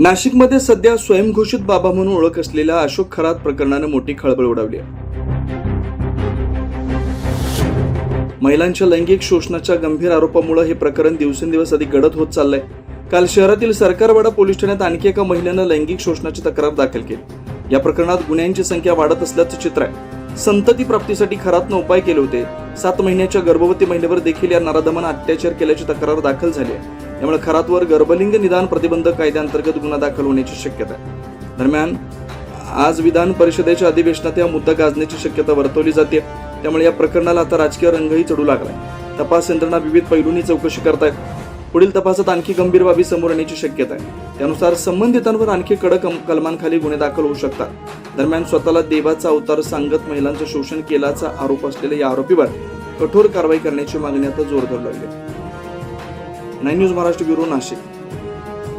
नाशिकमध्ये सध्या स्वयंघोषित बाबा म्हणून ओळख असलेल्या अशोक खरात प्रकरणाने मोठी खळबळ उडावली आहे. महिलांच्या लैंगिक शोषणाच्या गंभीर आरोपामुळे हे प्रकरण दिवसेंदिवस अधिक गडद होत चाललंय. काल शहरातील सरकारवाडा पोलीस ठाण्यात आणखी एका महिलेनं लैंगिक शोषणाची तक्रार दाखल केली. या प्रकरणात गुन्ह्यांची संख्या वाढत असल्याचं चित्र आहे. संतती प्राप्तीसाठी खरातनं उपाय केले होते. 7 महिन्याच्या गर्भवती महिलेवर देखील या नराधमानं अत्याचार केल्याची तक्रार दाखल झाली आहे. त्यामुळे खरातवर गर्भलिंग निदान प्रतिबंधक कायद्याअंतर्गत गुन्हा दाखल होण्याची शक्यता आहे. दरम्यान आज विधान परिषदेच्या अधिवेशनात हा मुद्दा गाजण्याची शक्यता वर्तवली जाते. त्यामुळे या प्रकरणाला आता राजकीय रंगही चढू लागलाय. तपास यंत्रणा विविध पैलूंनी चौकशी करतायत. पुढील तपासात आणखी गंभीर बाबी समोर येण्याची शक्यता आहे. त्यानुसार संबंधितांवर आणखी कडक कलमांखाली गुन्हे दाखल होऊ शकतात. दरम्यान स्वतःला देवाचा अवतार सांगत महिलांचं शोषण केल्याचा आरोप असलेल्या या आरोपीवर कठोर कारवाई करण्याची मागणी आता जोर धरू लागली. 9 न्यूज महाराष्ट्र ब्युरो, नाशिक.